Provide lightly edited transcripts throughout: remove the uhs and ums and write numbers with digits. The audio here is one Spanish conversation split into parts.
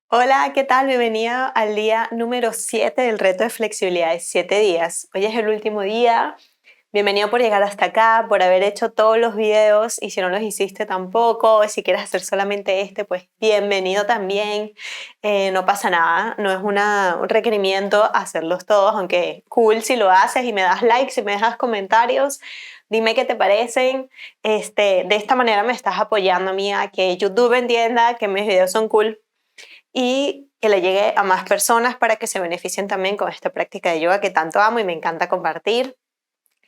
Hola, ¿qué tal? Bienvenida al día número 7 del reto de flexibilidad de 7 días. Hoy es el último día. Bienvenido por llegar hasta acá, por haber hecho todos los videos y si no los hiciste tampoco, o si quieres hacer solamente este, pues bienvenido también. No pasa nada, no es un requerimiento hacerlos todos, aunque cool si lo haces y me das likes y me dejas comentarios. Dime qué te parecen. De esta manera me estás apoyando a mí a que YouTube entienda que mis videos son cool y que le llegue a más personas para que se beneficien también con esta práctica de yoga que tanto amo y me encanta compartir.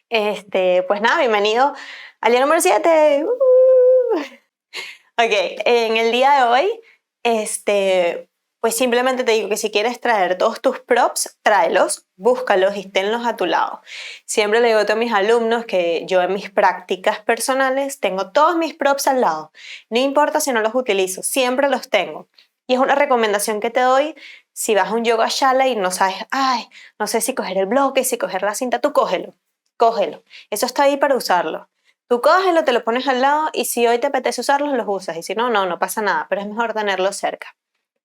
Pues nada, bienvenido al día número 7. Ok, en el día de hoy, pues simplemente te digo que si quieres traer todos tus props, tráelos, búscalos y tenlos a tu lado. Siempre le digo a todos mis alumnos que yo en mis prácticas personales tengo todos mis props al lado. No importa si no los utilizo, siempre los tengo. Y es una recomendación que te doy si vas a un yoga shala y no sabes, ay, no sé si coger el bloque, si coger la cinta, tú cógelo, cógelo. Eso está ahí para usarlo. Tú cógelo, te lo pones al lado y si hoy te apetece usarlos, los usas. Y si no, no pasa nada. Pero es mejor tenerlos cerca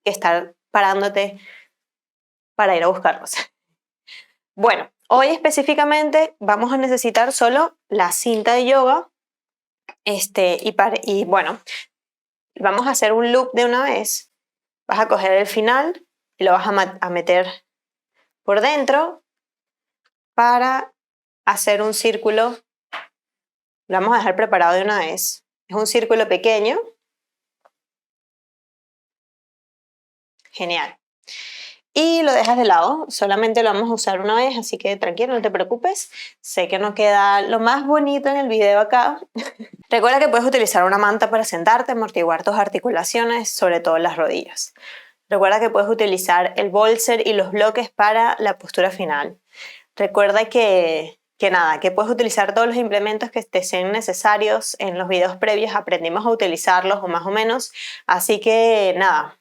que estar parándote para ir a buscarlos. Bueno, hoy específicamente vamos a necesitar solo la cinta de yoga. Y bueno, vamos a hacer un loop de una vez. Vas a coger el final y lo vas a meter por dentro para hacer un círculo. Lo vamos a dejar preparado de una vez. Es un círculo pequeño. Genial. Y lo dejas de lado, solamente lo vamos a usar una vez, así que tranquilo, no te preocupes. Sé que no queda lo más bonito en el video acá. Recuerda que puedes utilizar una manta para sentarte, amortiguar tus articulaciones, sobre todo las rodillas. Recuerda que puedes utilizar el bolster y los bloques para la postura final. Recuerda que puedes utilizar todos los implementos que te sean necesarios. En los videos previos aprendimos a utilizarlos o más o menos, así que nada.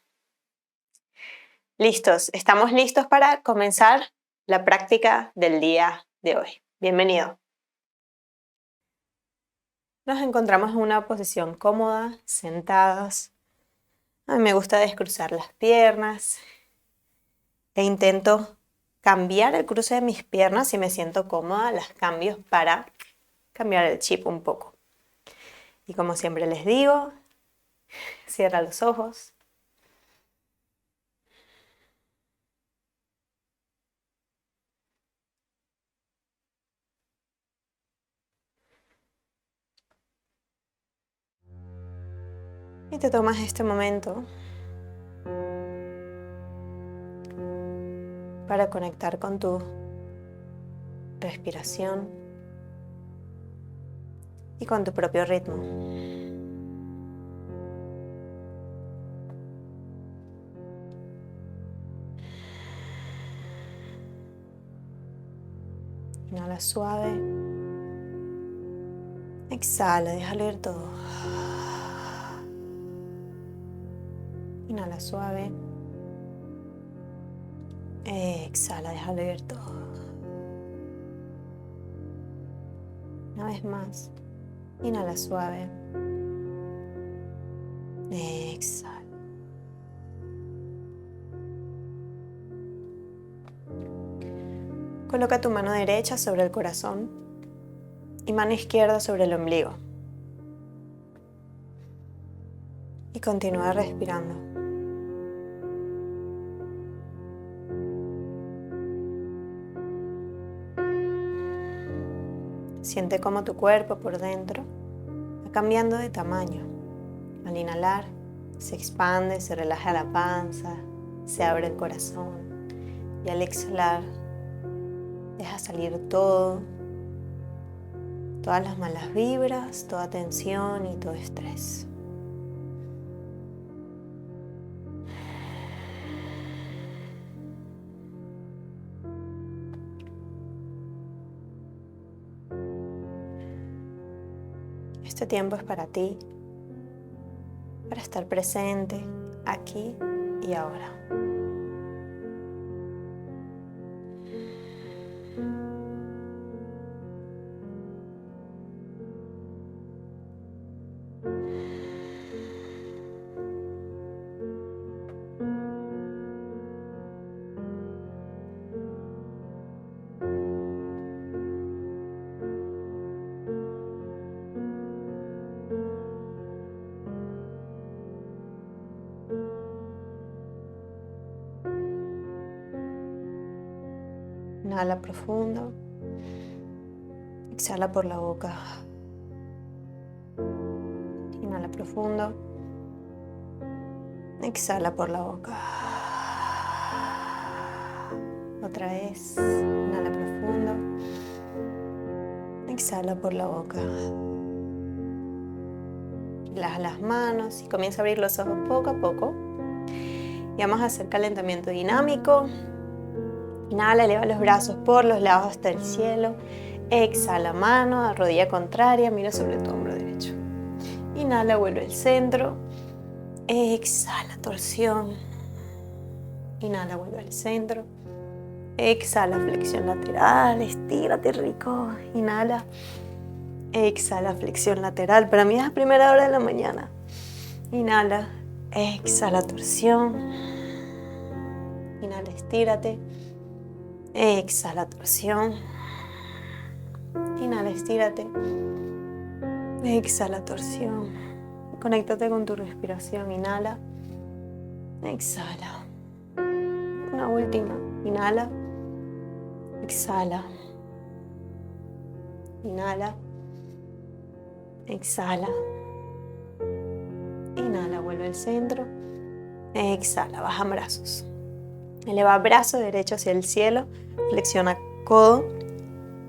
Listos, estamos listos para comenzar la práctica del día de hoy. Bienvenido. Nos encontramos en una posición cómoda, sentadas. A mí me gusta descruzar las piernas e intento cambiar el cruce de mis piernas. Si me siento cómoda, las cambio para cambiar el chip un poco. Y como siempre les digo, cierra los ojos. Y te tomas este momento para conectar con tu respiración y con tu propio ritmo. Inhala suave. Exhala, déjalo ir todo. Inhala suave. Exhala, déjalo ir todo. Una vez más. Inhala suave. Exhala. Coloca tu mano derecha sobre el corazón y mano izquierda sobre el ombligo. Y continúa respirando. Siente cómo tu cuerpo por dentro va cambiando de tamaño. Al inhalar, se expande, se relaja la panza, se abre el corazón. Y al exhalar, deja salir todo, todas las malas vibras, toda tensión y todo estrés. Este tiempo es para ti, para estar presente aquí y ahora. Inhala profundo. Exhala por la boca. Inhala profundo. Exhala por la boca. Otra vez. Inhala profundo. Exhala por la boca. Relaja las manos y comienza a abrir los ojos poco a poco. Y vamos a hacer calentamiento dinámico. Inhala, eleva los brazos por los lados hasta el cielo. Exhala, mano a rodilla contraria, mira sobre tu hombro derecho. Inhala, vuelve al centro. Exhala, torsión. Inhala, vuelve al centro. Exhala, flexión lateral, estírate rico. Inhala. Exhala, flexión lateral. Para mí es a primera hora de la mañana. Inhala. Exhala, torsión. Inhala, estírate. Exhala, torsión. Inhala, estírate. Exhala, torsión. Conéctate con tu respiración. Inhala. Exhala. Una última. Inhala. Exhala. Inhala. Exhala. Inhala, vuelve al centro. Exhala, baja brazos. Eleva brazo derecho hacia el cielo. Flexiona codo.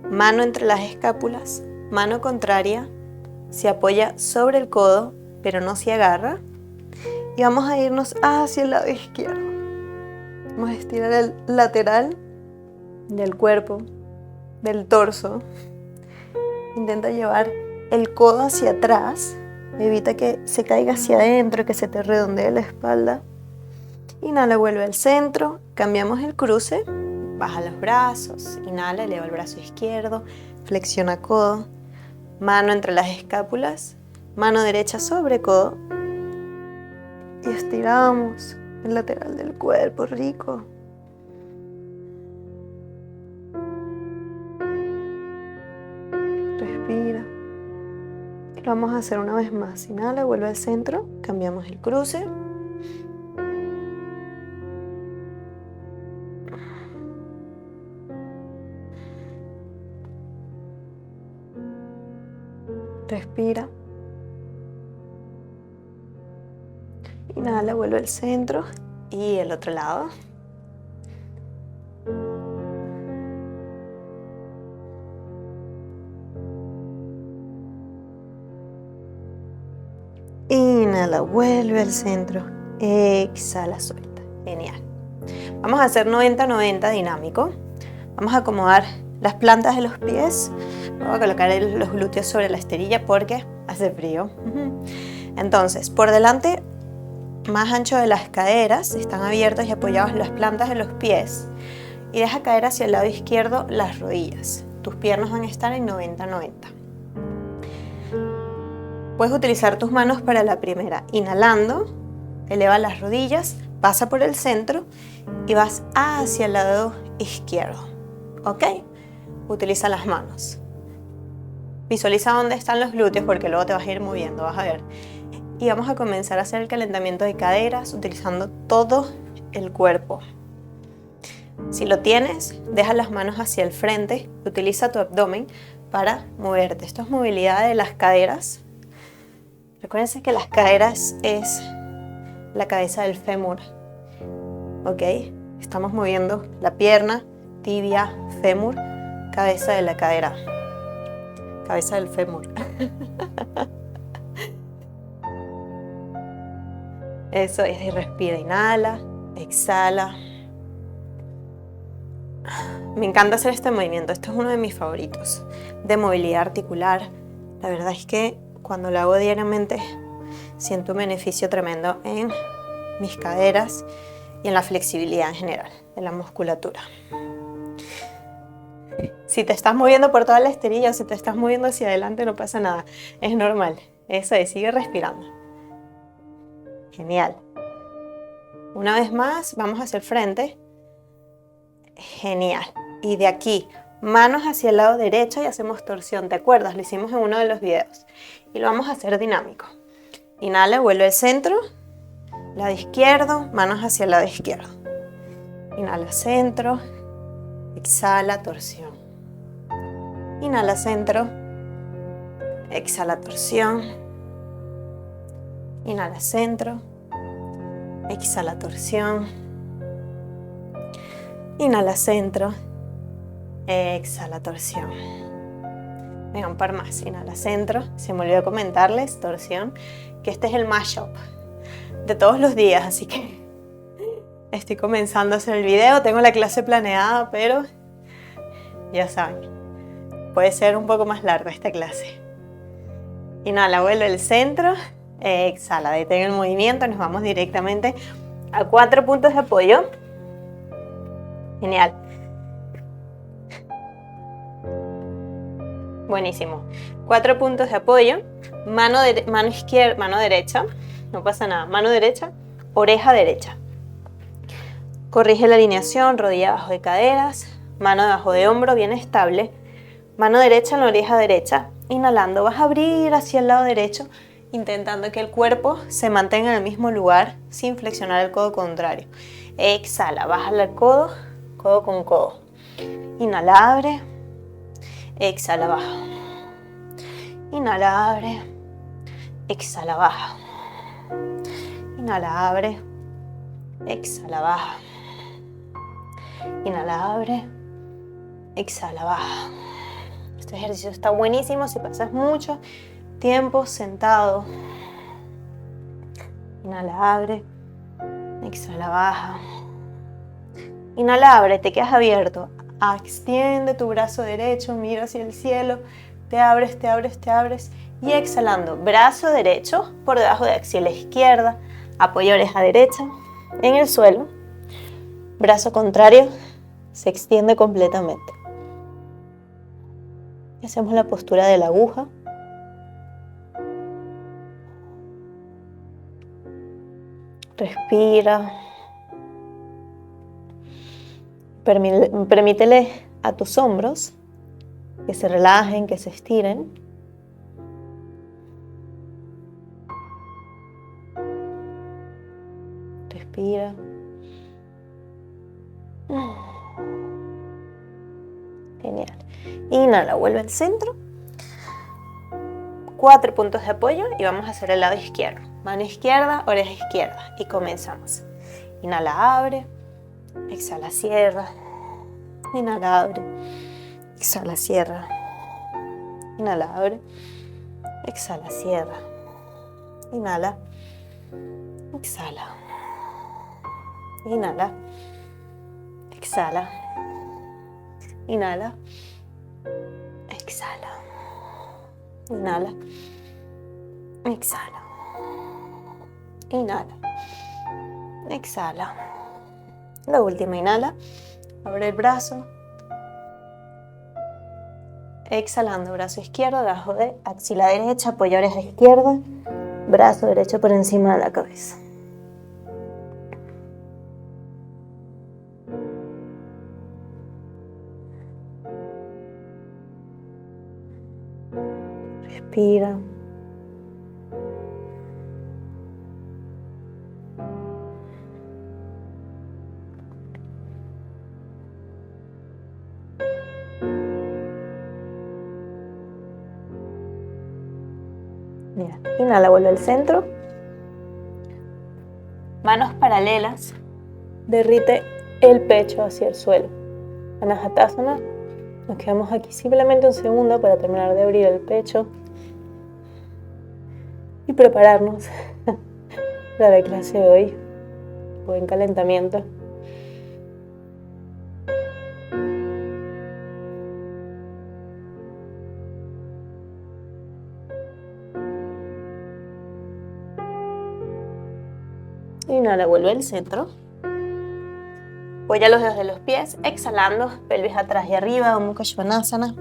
Mano entre las escápulas. Mano contraria. Se apoya sobre el codo, pero no se agarra. Y vamos a irnos hacia el lado izquierdo. Vamos a estirar el lateral del cuerpo, del torso. Intenta llevar el codo hacia atrás. Evita que se caiga hacia adentro, que se te redondee la espalda. Inhala, vuelve al centro. Cambiamos el cruce. Baja los brazos. Inhala, eleva el brazo izquierdo. Flexiona codo. Mano entre las escápulas. Mano derecha sobre codo. Y estiramos el lateral del cuerpo, rico. Respira. Y lo vamos a hacer una vez más. Inhala, vuelve al centro. Cambiamos el cruce. Respira. Inhala, vuelve al centro. Y el otro lado. Inhala, vuelve al centro. Exhala, suelta. Genial. Vamos a hacer 90-90 dinámico. Vamos a acomodar las plantas de los pies. Voy a colocar los glúteos sobre la esterilla porque hace frío. Entonces, por delante, más ancho de las caderas, están abiertas y apoyadas las plantas de los pies. Y deja caer hacia el lado izquierdo las rodillas. Tus piernas van a estar en 90-90. Puedes utilizar tus manos para la primera. Inhalando, eleva las rodillas, pasa por el centro y vas hacia el lado izquierdo. ¿Ok? Utiliza las manos. Visualiza dónde están los glúteos porque luego te vas a ir moviendo, vas a ver. Y vamos a comenzar a hacer el calentamiento de caderas utilizando todo el cuerpo. Si lo tienes, deja las manos hacia el frente, utiliza tu abdomen para moverte. Esto es movilidad de las caderas. Recuérdense que las caderas es la cabeza del fémur. ¿Ok? Estamos moviendo la pierna, tibia, fémur, cabeza de la cadera. Cabeza del fémur. Eso es, y respira, inhala, exhala. Me encanta hacer este movimiento, este es uno de mis favoritos, de movilidad articular. La verdad es que cuando lo hago diariamente siento un beneficio tremendo en mis caderas y en la flexibilidad en general, de la musculatura. Si te estás moviendo por toda la esterilla o si te estás moviendo hacia adelante no pasa nada, es normal. Eso es, sigue respirando. Genial. Una vez más, vamos hacia el frente. Genial. Y de aquí, manos hacia el lado derecho y hacemos torsión. ¿Te acuerdas? Lo hicimos en uno de los videos. Y lo vamos a hacer dinámico. Inhala, vuelve al centro. Lado izquierdo, manos hacia el lado izquierdo. Inhala, centro. exhala, torsión. Inhala, centro, exhala, torsión. Inhala, centro, exhala, torsión. Inhala, centro, exhala, torsión. Venga, un par más. Inhala, centro. Se me olvidó comentarles, torsión, que este es el mashup de todos los días, así que estoy comenzando a hacer el video. Tengo la clase planeada, pero ya saben, puede ser un poco más larga esta clase. Inhala, vuelve al centro, exhala, detén el movimiento, nos vamos directamente a 4 puntos de apoyo. Genial. Buenísimo. 4 puntos de apoyo, mano izquierda, mano derecha, no pasa nada, mano derecha, oreja derecha. Corrige la alineación, rodilla abajo de caderas, mano debajo de hombro, bien estable. Mano derecha en la oreja derecha. Inhalando, vas a abrir hacia el lado derecho, intentando que el cuerpo se mantenga en el mismo lugar sin flexionar el codo contrario. Exhala, baja el codo, codo con codo. Inhala, abre. Exhala, baja. Inhala, abre. Exhala, baja. Inhala, abre. Exhala, baja. Inhala, abre. Exhala, baja. Este ejercicio está buenísimo si pasas mucho tiempo sentado. Inhala, abre. Exhala, baja. Inhala, abre, te quedas abierto. Extiende tu brazo derecho, mira hacia el cielo. Te abres, te abres, te abres. Y exhalando, brazo derecho por debajo de axila izquierda. Apoyo oreja derecha en el suelo. Brazo contrario se extiende completamente. Y hacemos la postura de la aguja. Respira. Permítele a tus hombros que se relajen, que se estiren. Respira. Genial. Inhala, vuelve al centro. 4 puntos de apoyo y vamos a hacer el lado izquierdo. Mano izquierda, oreja izquierda. Y comenzamos. Inhala, abre. Exhala, cierra. Inhala, abre. Exhala, cierra. Inhala, abre. Exhala, cierra. Inhala. Exhala. Inhala. Exhala. Inhala. Exhala. Inhala. Exhala. Inhala. Exhala. La última, inhala. Abre el brazo. Exhalando, brazo izquierdo debajo de axila derecha, apoya oreja izquierda, brazo derecho por encima de la cabeza. Respira. Mira, inhala, vuelve al centro. Manos paralelas. Derrite el pecho hacia el suelo. Anahatasana. Nos quedamos aquí simplemente un segundo para terminar de abrir el pecho y prepararnos para la clase de hoy. Buen calentamiento. Inhala, vuelve al centro. Apoya los dedos de los pies, exhalando, pelvis atrás y arriba, Mukha Svanasana.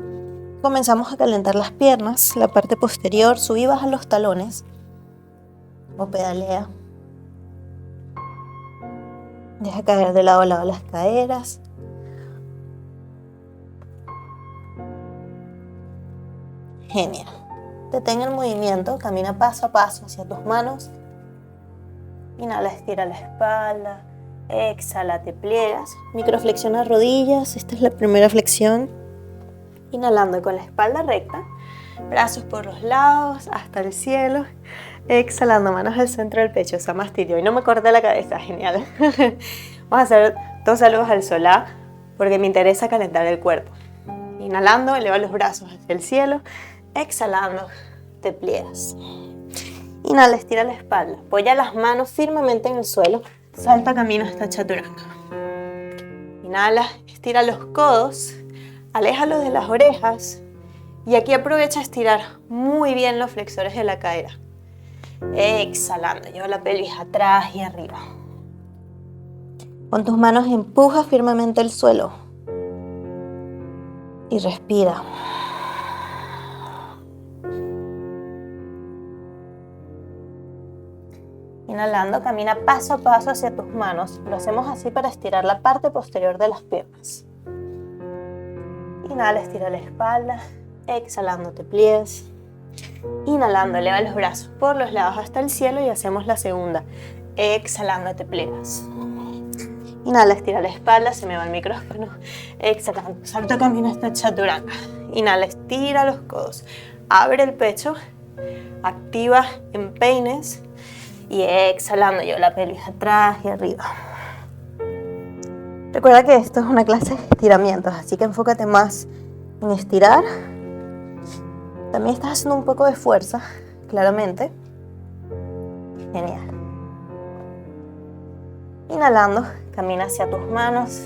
Comenzamos a calentar las piernas, la parte posterior, subí y baja los talones o pedalea. Deja caer de lado a lado las caderas. Genial. Detén el movimiento, camina paso a paso hacia tus manos. Inhala, estira la espalda. Exhala, te pliegas. Microflexiona rodillas. Esta es la primera flexión. Inhalando con la espalda recta. Brazos por los lados hasta el cielo. Exhalando, manos al centro del pecho. Samastiti. Hoy no me corté la cabeza, genial. Vamos a hacer 2 saludos al solá porque me interesa calentar el cuerpo. Inhalando, eleva los brazos hacia el cielo. Exhalando, te pliegas. Inhala, estira la espalda. Apoya las manos firmemente en el suelo. Salta camino hasta chaturanga. Inhala, estira los codos. Aléjalos de las orejas. Y aquí aprovecha a estirar muy bien los flexores de la cadera. Exhalando, lleva la pelvis atrás y arriba. Con tus manos empuja firmemente el suelo. Y respira. Inhalando, camina paso a paso hacia tus manos. Lo hacemos así para estirar la parte posterior de las piernas. Inhala, estira la espalda. Exhalando, te pliegas. Inhalando, eleva los brazos por los lados hasta el cielo y hacemos la segunda. Exhalando, te pliegas. Inhala, estira la espalda, se me va el micrófono. Exhalando, salto camino hasta chaturanga. Inhala, estira los codos. Abre el pecho. Activa empeines. Y exhalando, llevo la pelvis atrás y arriba. Recuerda que esto es una clase de estiramientos, así que enfócate más en estirar. También estás haciendo un poco de fuerza, claramente. Genial. Inhalando, camina hacia tus manos.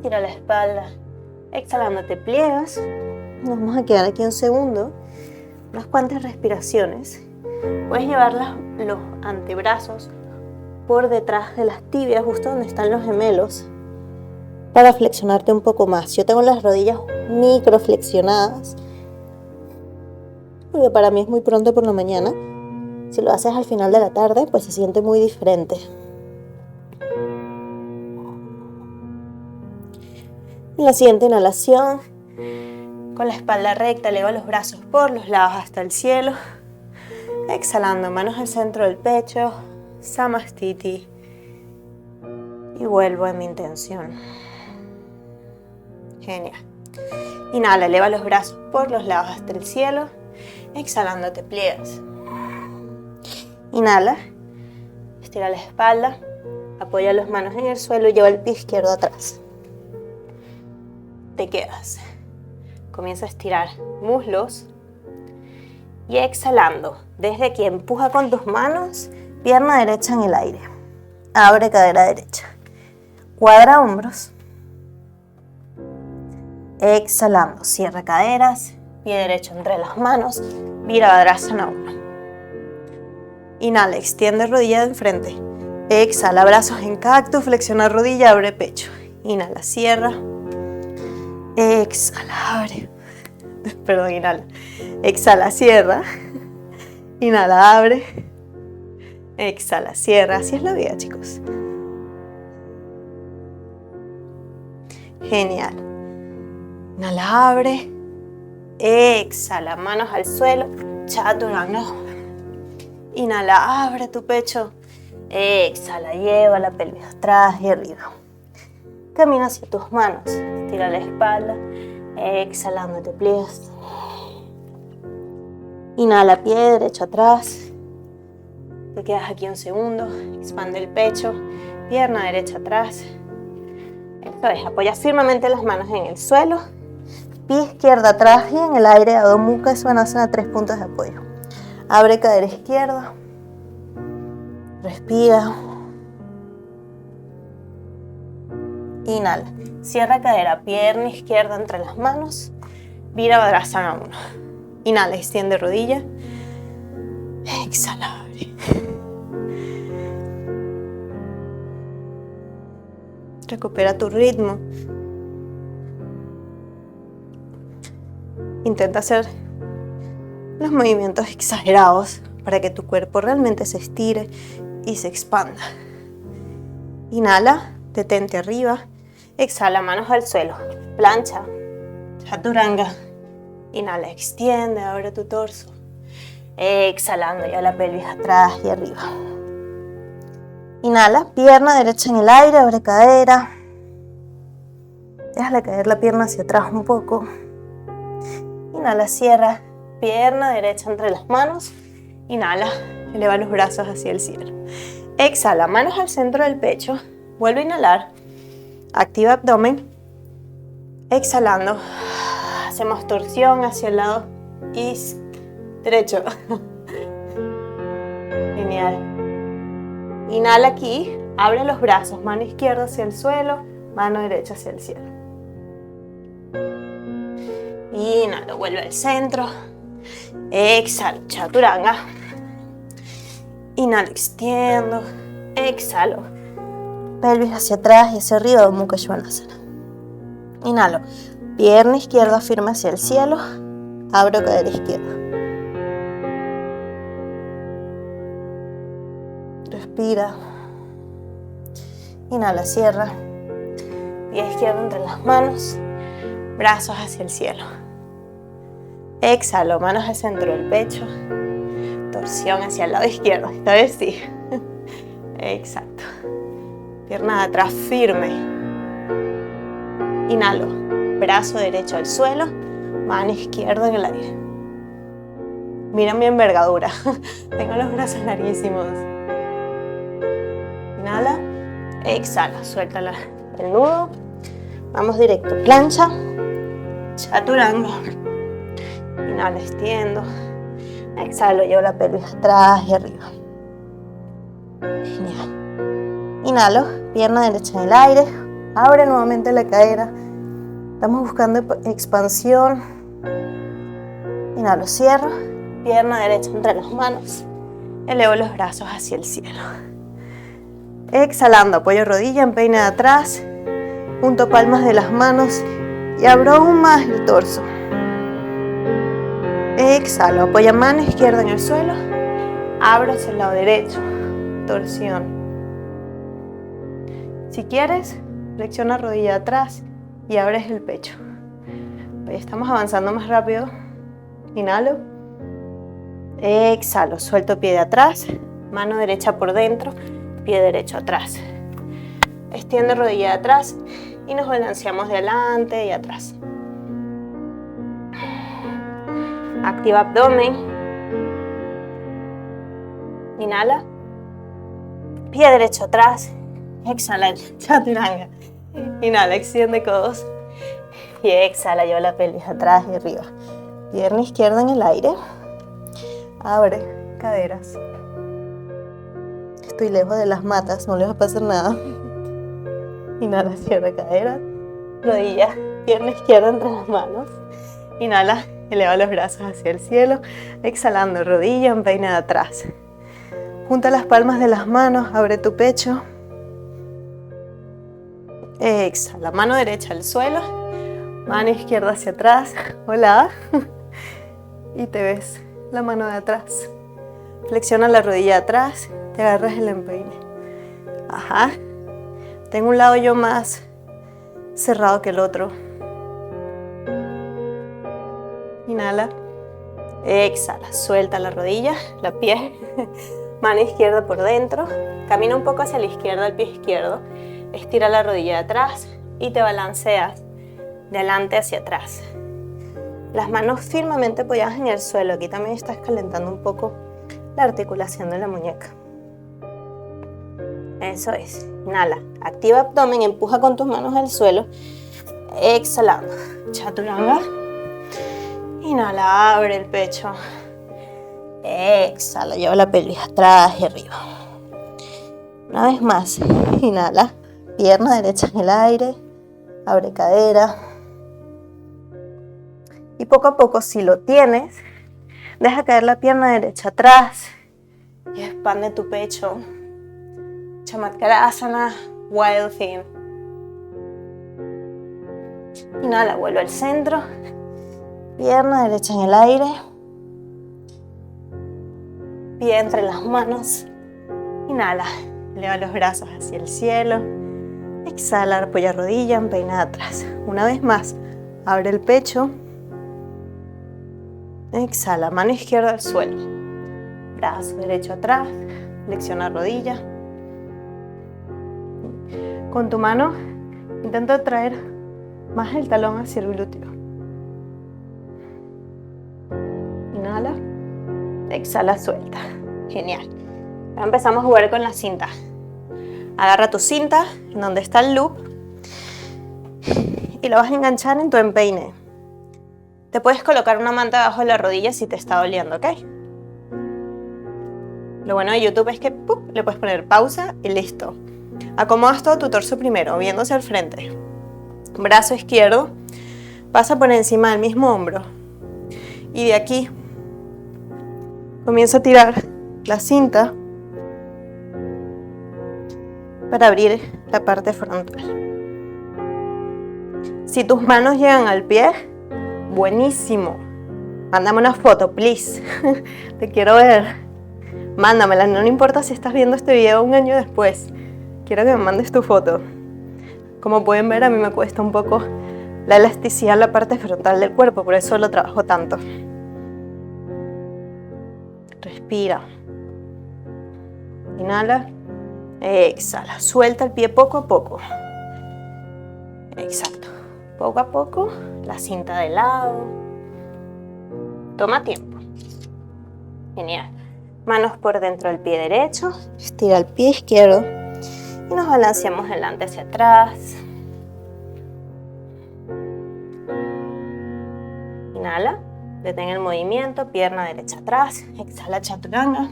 Tira la espalda. Exhalando, te pliegas. Nos vamos a quedar aquí un segundo. Unas cuantas respiraciones. Puedes llevar los antebrazos por detrás de las tibias, justo donde están los gemelos, para flexionarte un poco más. Yo tengo las rodillas microflexionadas, porque para mí es muy pronto por la mañana. Si lo haces al final de la tarde, pues se siente muy diferente. En la siguiente inhalación, con la espalda recta, eleva los brazos por los lados hasta el cielo. Exhalando, manos al centro del pecho, Samastiti. Y vuelvo a mi intención. Genial. Inhala, eleva los brazos por los lados hasta el cielo. Exhalando, te pliegas. Inhala, estira la espalda, apoya las manos en el suelo y lleva el pie izquierdo atrás. Te quedas. Comienza a estirar muslos. Y exhalando, desde aquí empuja con tus manos, pierna derecha en el aire. Abre cadera derecha. Cuadra hombros. Exhalando, cierra caderas, pie derecho entre las manos, Virabhadrasana 1. Inhala, extiende rodilla de enfrente. Exhala, brazos en cactus, flexiona rodilla, abre pecho. Inhala, cierra. Exhala, abre. Perdón, inhala. Exhala, cierra. Inhala, abre. Exhala, cierra. Así es la vida, chicos. Genial. Inhala, abre. Exhala, manos al suelo. Chaturanga. Inhala, abre tu pecho. Exhala, lleva la pelvis atrás y arriba. Camina hacia tus manos. Estira la espalda. Exhalando, te pliegas. Inhala, pie derecho atrás. Te quedas aquí un segundo. Expande el pecho. Pierna derecha atrás. Esto es, apoya firmemente las manos en el suelo. Pie izquierdo atrás y en el aire, Adho Mukha Svanasana, 3 puntos de apoyo. Abre cadera izquierda. Respira. Inhala. Cierra cadera, pierna izquierda entre las manos. Virabhadrasana 1. Inhala, extiende rodilla. Exhala, abre. Recupera tu ritmo. Intenta hacer los movimientos exagerados para que tu cuerpo realmente se estire y se expanda. Inhala, detente arriba. Exhala, manos al suelo. Plancha. Chaturanga. Inhala, extiende, abre tu torso. Exhalando, ya la pelvis atrás y arriba. Inhala, pierna derecha en el aire, abre cadera. Déjala caer la pierna hacia atrás un poco. Inhala, cierra, pierna derecha entre las manos. Inhala, eleva los brazos hacia el cielo. Exhala, manos al centro del pecho. Vuelve a inhalar. Activa abdomen. Exhalando, hacemos torsión hacia el lado derecho. Genial. Inhala aquí, abre los brazos, mano izquierda hacia el suelo, mano derecha hacia el cielo. Inhala, vuelve al centro. Exhalo, chaturanga. Inhalo, extiendo. Exhalo. Pelvis hacia atrás y hacia arriba, Mukha Svanasana. Inhalo, pierna izquierda firme hacia el cielo, abro cadera izquierda. Respira. Inhala, cierra. Pie izquierdo entre las manos, brazos hacia el cielo. Exhalo, manos al centro del pecho, torsión hacia el lado izquierdo, esta vez sí. Exacto. Pierna de atrás firme. Inhalo, brazo derecho al suelo, mano izquierda en el aire. Mira mi envergadura, tengo los brazos larguísimos. Inhala, exhala, suelta el nudo. Vamos directo, plancha, chaturanga. Inhalo, extiendo. Exhalo, llevo la pelvis atrás y arriba. Genial. Inhalo, pierna derecha en el aire. Abre nuevamente la cadera. Estamos buscando expansión. Inhalo, cierro. Pierna derecha entre las manos. Elevo los brazos hacia el cielo. Exhalando, apoyo rodilla, empeine de atrás. Junto palmas de las manos y abro aún más el torso. Exhalo, apoya mano izquierda en el suelo. Abro hacia el lado derecho. Torsión. Si quieres, flexiona rodilla atrás y abres el pecho. Estamos avanzando más rápido. Inhalo. Exhalo, suelto pie de atrás, mano derecha por dentro, pie derecho atrás. Extiendo rodilla de atrás y nos balanceamos de adelante y atrás. Activa abdomen. Inhala. Pie derecho atrás. Exhala, chaturanga. Inhala, extiende codos. Y exhala, lleva la pelvis atrás y arriba. Pierna izquierda en el aire. Abre caderas. Estoy lejos de las matas, no les va a pasar nada. Inhala, cierra cadera. Rodilla, pierna izquierda entre las manos. Inhala, eleva los brazos hacia el cielo. Exhalando, rodilla, empeine de atrás. Junta las palmas de las manos, abre tu pecho. Exhala, mano derecha al suelo, mano izquierda hacia atrás. Hola. Y te ves la mano de atrás. Flexiona la rodilla de atrás, te agarras el empeine. Ajá. Tengo un lado yo más cerrado que el otro. Inhala. Exhala, suelta la rodilla, la pie. Mano izquierda por dentro. Camina un poco hacia la izquierda, el pie izquierdo. Estira la rodilla de atrás y te balanceas de adelante hacia atrás. Las manos firmemente apoyadas en el suelo. Aquí también estás calentando un poco la articulación de la muñeca. Eso es. Inhala. Activa abdomen. Empuja con tus manos al suelo. Exhalando. Chaturanga. Inhala. Abre el pecho. Exhala. Lleva la pelvis atrás y arriba. Una vez más. Inhala. Pierna derecha en el aire. Abre cadera. Y poco a poco, si lo tienes, deja caer la pierna derecha atrás y expande tu pecho. Chamakrasana, Wild Thing. Inhala, vuelve al centro. Pierna derecha en el aire. Pie entre las manos. Inhala, eleva los brazos hacia el cielo. Exhala, apoya rodilla, empeina atrás. Una vez más, abre el pecho. Exhala, mano izquierda al suelo. Brazo derecho atrás, flexiona rodilla. Con tu mano intenta traer más el talón hacia el glúteo. Inhala, exhala, suelta. Genial. Ahora empezamos a jugar con la cinta. Agarra tu cinta, en donde está el loop, y lo vas a enganchar en tu empeine. Te puedes colocar una manta debajo de la rodilla si te está doliendo, ¿ok? Lo bueno de YouTube es que le puedes poner pausa y listo. Acomodas todo tu torso primero, viéndose al frente. Brazo izquierdo pasa por encima del mismo hombro. Y de aquí comienza a tirar la cinta para abrir la parte frontal. Si tus manos llegan al pie, buenísimo. Mándame una foto, please. Te quiero ver. Mándamela, no importa si estás viendo este video un año después. Quiero que me mandes tu foto. Como pueden ver, a mí me cuesta un poco la elasticidad en la parte frontal del cuerpo, por eso lo trabajo tanto. Respira. Inhala. Exhala. Suelta el pie poco a poco. Exacto. Poco a poco, la cinta de lado. Toma tiempo. Genial. Manos por dentro del pie derecho. Estira el pie izquierdo. Y nos balanceamos delante hacia atrás. Inhala. Detén el movimiento. Pierna derecha atrás. Exhala, chaturanga.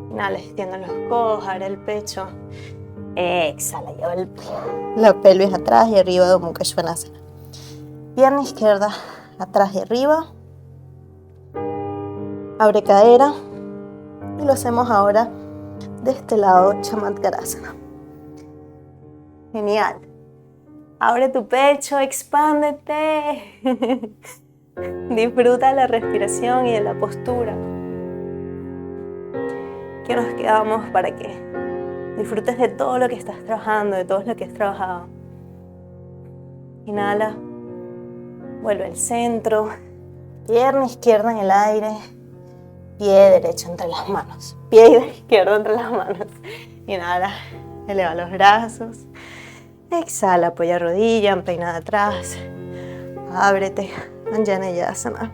Inhala, extiende los codos, abre el pecho. Exhala, lleva la pelvis atrás y arriba de Mukha Svanasana. Pierna izquierda atrás y arriba. Abre cadera. Y lo hacemos ahora de este lado, Chamatkarasana. Genial. Abre tu pecho, expándete. Disfruta la respiración y de la postura. Que nos quedamos para que disfrutes de todo lo que estás trabajando, de todo lo que has trabajado. Inhala. Vuelve al centro. Pierna izquierda en el aire. Pie derecho entre las manos. Pie izquierdo entre las manos. Inhala. Eleva los brazos. Exhala. Apoya rodilla. Empeina atrás. Ábrete. Anjaneyasana.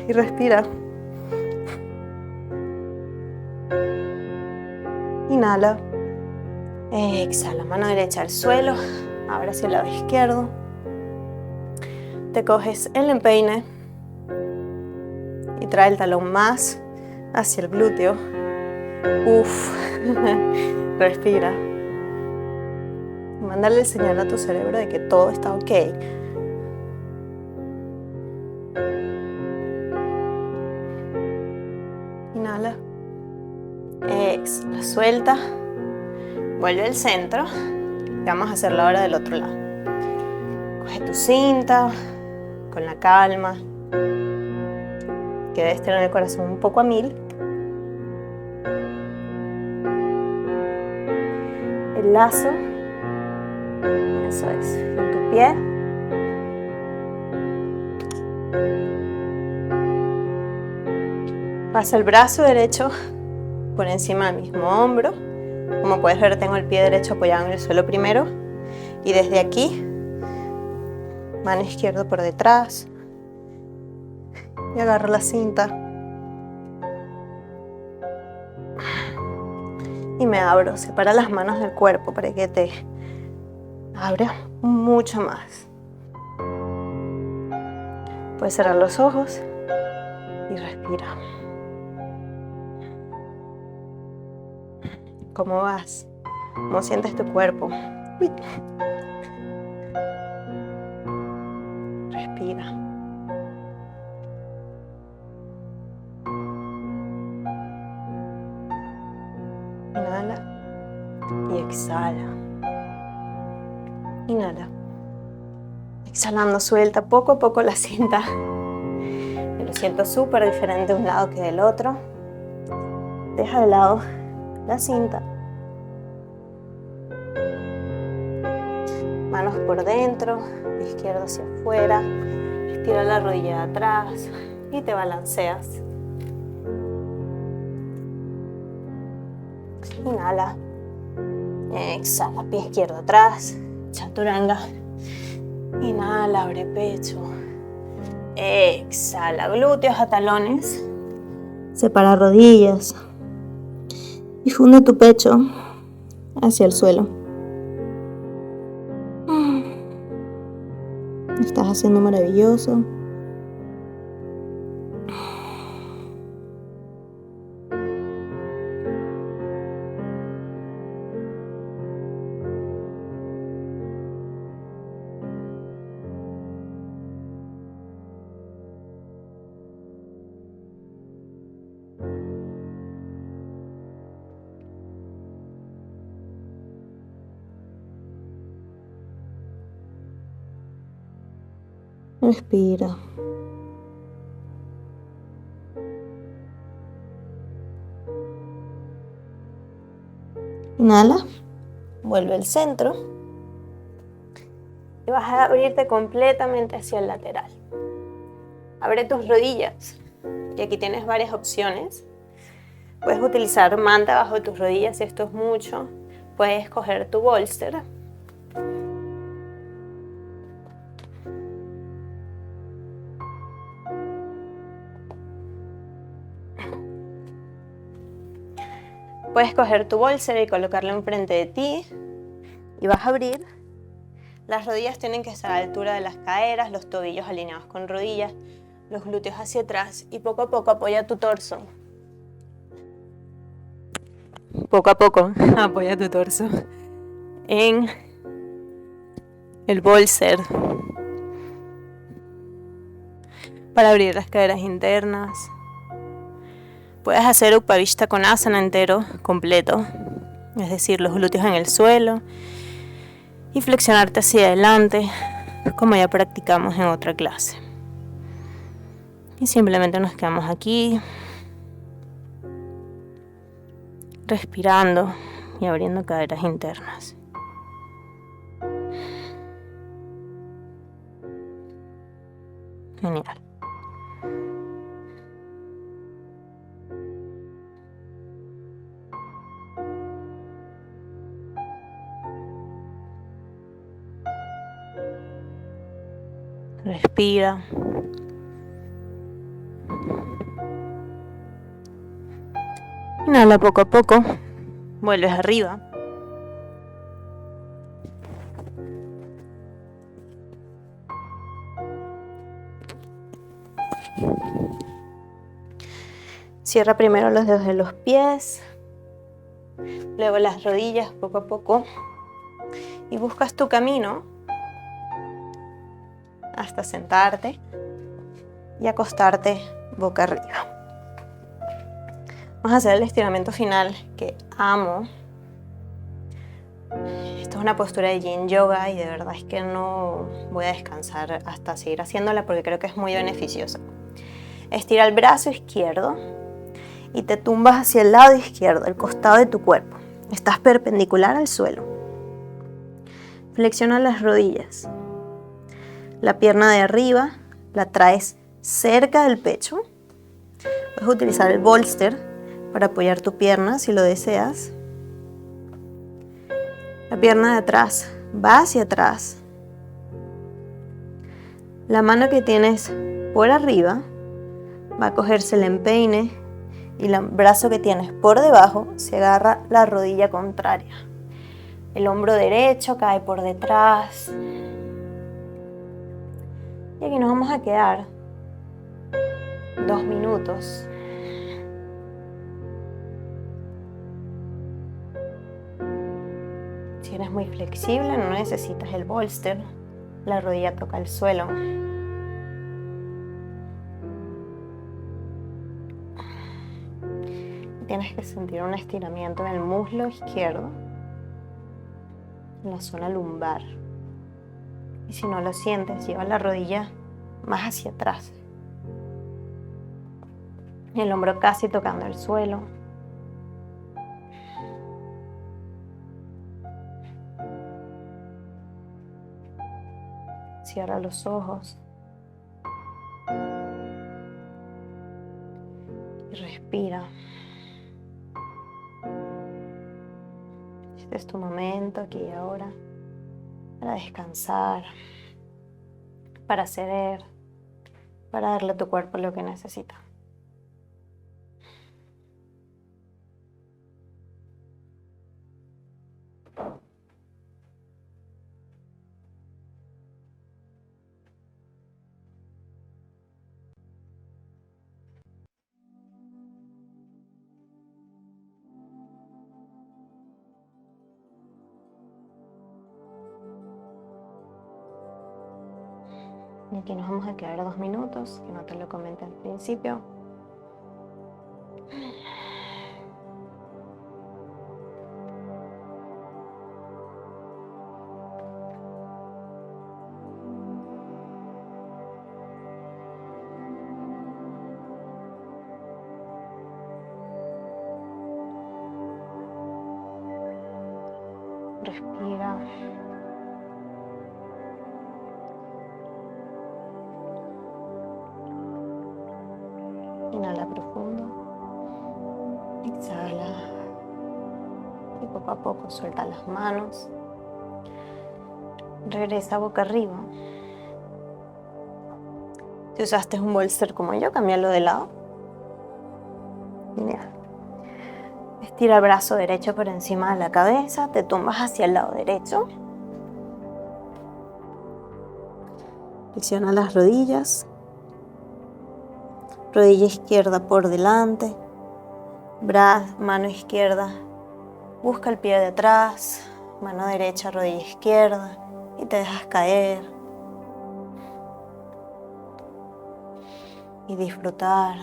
Y respira. Inhala. Exhala. Mano derecha al suelo. Ahora hacia el lado izquierdo. Te coges el empeine y trae el talón más hacia el glúteo. Uf. Respira. Mándale señal a tu cerebro de que todo está ok. Inhala. Exhala. Suelta. Vuelve al centro. Y vamos a hacerlo ahora del otro lado. Coge tu cinta con la calma. Que debes tener el corazón un poco a 1000. El lazo. Eso es. En tu pie. Pasa el brazo derecho por encima del mismo hombro. Como puedes ver, tengo el pie derecho apoyado en el suelo primero. Y desde aquí, mano izquierda por detrás. Y agarro la cinta. Y me abro. Separa las manos del cuerpo para que te abra mucho más. Puedes cerrar los ojos y respira. ¿Cómo vas? ¿Cómo sientes tu cuerpo? Uy. Respira. Inhala y exhala. Inhala. Exhalando, suelta poco a poco la cinta. Yo lo siento súper diferente de un lado que del otro. Deja de lado la cinta. Manos por dentro, izquierdo hacia afuera. Estira la rodilla de atrás y te balanceas. Inhala. Exhala, pie izquierdo atrás, chaturanga. Inhala, abre pecho. Exhala, glúteos a talones. Separa rodillas. Y funde tu pecho hacia el suelo. Lo estás haciendo maravilloso. Respira. Inhala, vuelve al centro y vas a abrirte completamente hacia el lateral. Abre tus rodillas y aquí tienes varias opciones. Puedes utilizar manta bajo tus rodillas si esto es mucho. Puedes coger tu bolster. Puedes coger tu bolser y colocarlo enfrente de ti y vas a abrir. Las rodillas tienen que estar a la altura de las caderas, los tobillos alineados con rodillas, los glúteos hacia atrás y poco a poco apoya tu torso. Poco a poco apoya tu torso en el bolser para abrir las caderas internas. Puedes hacer Upavishta Konasana entero, completo, es decir, los glúteos en el suelo y flexionarte hacia adelante, como ya practicamos en otra clase. Y simplemente nos quedamos aquí, respirando y abriendo caderas internas. Genial. Respira. Inhala poco a poco. Vuelves arriba. Cierra primero los dedos de los pies. Luego las rodillas poco a poco. Y buscas tu camino hasta sentarte y acostarte boca arriba. Vamos a hacer el estiramiento final que amo. Esto es una postura de Yin Yoga y de verdad es que no voy a descansar hasta seguir haciéndola porque creo que es muy beneficiosa. Estira el brazo izquierdo y te tumbas hacia el lado izquierdo, el costado de tu cuerpo. Estás perpendicular al suelo. Flexiona las rodillas. La pierna de arriba la traes cerca del pecho. Puedes utilizar el bolster para apoyar tu pierna si lo deseas. La pierna de atrás va hacia atrás. La mano que tienes por arriba va a cogerse el empeine y el brazo que tienes por debajo se agarra la rodilla contraria. El hombro derecho cae por detrás. Y aquí nos vamos a quedar 2 minutos. Si eres muy flexible, no necesitas el bolster. La rodilla toca el suelo. Tienes que sentir un estiramiento en el muslo izquierdo, en la zona lumbar. Y si no lo sientes, lleva la rodilla más hacia atrás. El hombro casi tocando el suelo. Cierra los ojos. Y respira. Si te este es tu momento, aquí y ahora, para descansar, para ceder, para darle a tu cuerpo lo que necesita. Y aquí nos vamos a quedar 2 minutos, que no te lo comenté al principio. Respira. Inhala profundo. Exhala. Y poco a poco suelta las manos. Regresa boca arriba. Si usaste un bolster como yo, cámbialo de lado. Genial. Estira el brazo derecho por encima de la cabeza. Te tumbas hacia el lado derecho. Flexiona las rodillas. Rodilla izquierda por delante. Mano izquierda. Busca el pie de atrás. Mano derecha, rodilla izquierda. Y te dejas caer. Y disfrutar.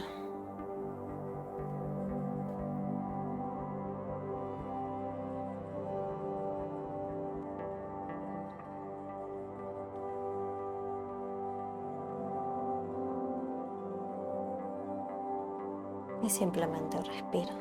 Y simplemente respira.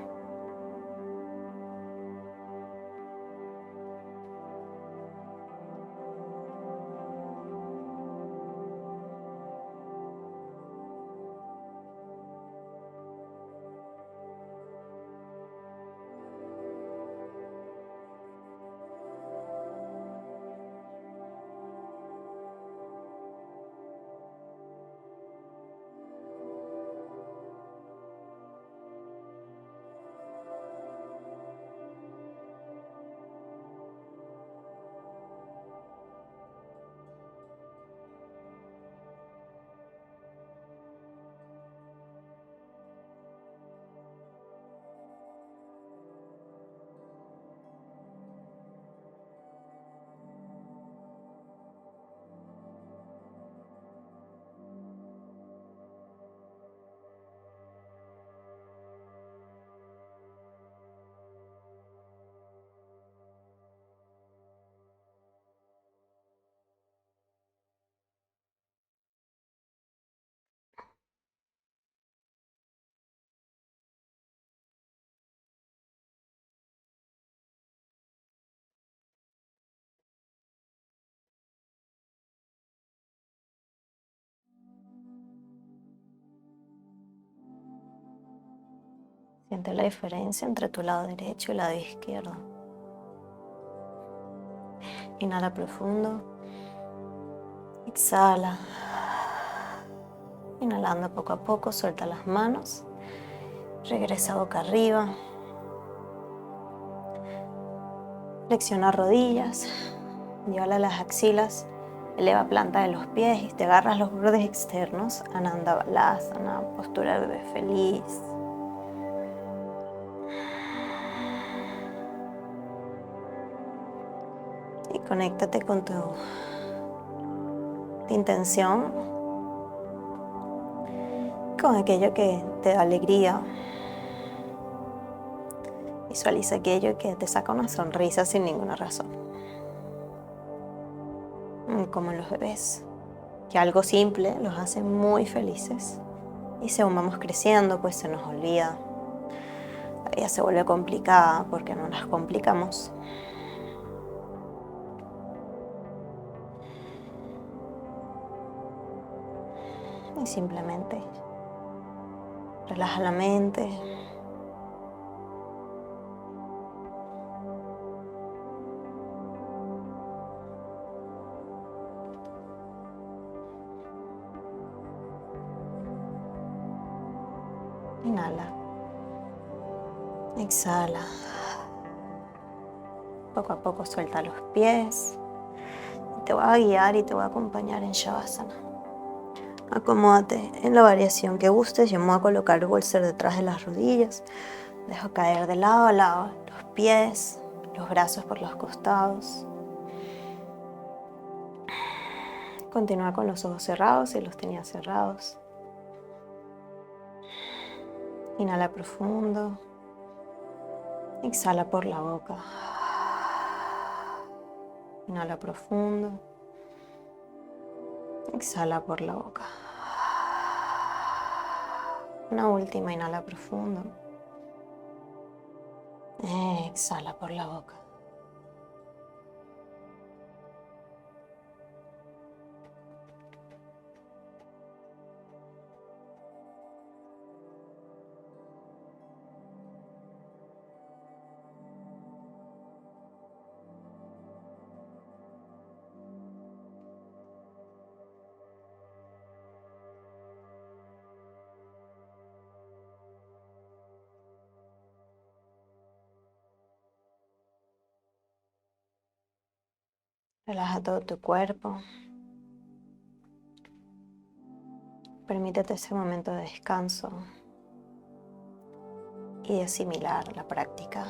Siente la diferencia entre tu lado derecho y el lado izquierdo. Inhala profundo. Exhala. Inhalando poco a poco, suelta las manos. Regresa boca arriba. Flexiona rodillas. Llévala a las axilas. Eleva planta de los pies y te agarras los bordes externos. Ananda Balasana, postura de bebé feliz. Y conéctate con tu intención, con aquello que te da alegría. Visualiza aquello que te saca una sonrisa sin ninguna razón. Como los bebés, que algo simple los hace muy felices. Y según vamos creciendo, pues se nos olvida. La vida se vuelve complicada porque no las complicamos. Y simplemente relaja la mente. Inhala. Exhala. Poco a poco suelta los pies. Te voy a guiar y te voy a acompañar en Shavasana. Acomódate en la variación que gustes. Yo me voy a colocar el bolster detrás de las rodillas. Dejo caer de lado a lado los pies, los brazos por los costados. Continúa con los ojos cerrados si los tenías cerrados. Inhala profundo. Exhala por la boca. Inhala profundo. Exhala por la boca. Una última, inhala profundo. Exhala por la boca. Relaja todo tu cuerpo. Permítete ese momento de descanso y de asimilar la práctica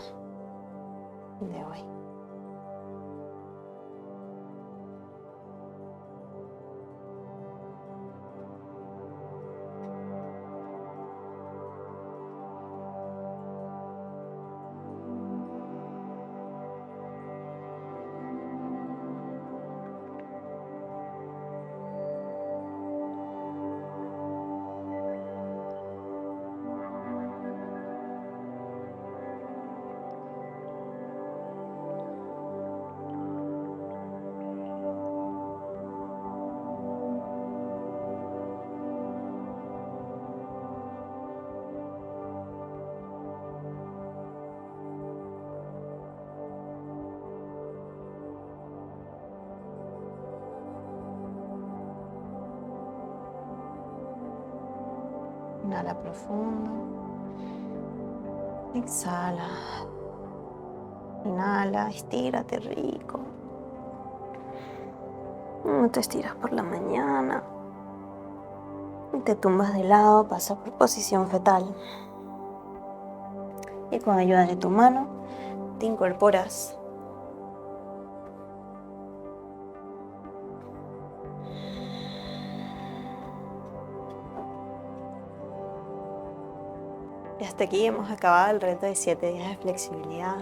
de hoy. Inhala profundo. Exhala. Inhala, estírate rico. Te estiras por la mañana. Y te tumbas de lado, pasa por posición fetal. Y con ayuda de tu mano, te incorporas. Y hasta aquí hemos acabado el reto de 7 días de flexibilidad.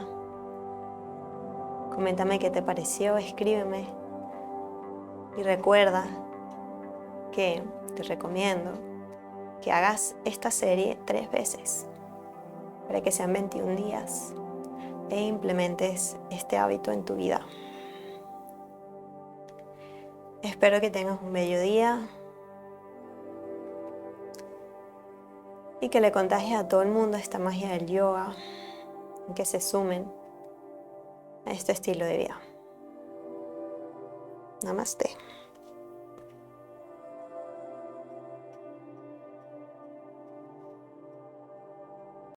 Coméntame qué te pareció, escríbeme. Y recuerda que te recomiendo que hagas esta serie 3 veces para que sean 21 días e implementes este hábito en tu vida. Espero que tengas un bello día y que le contagies a todo el mundo esta magia del yoga y que se sumen a este estilo de vida. Namaste.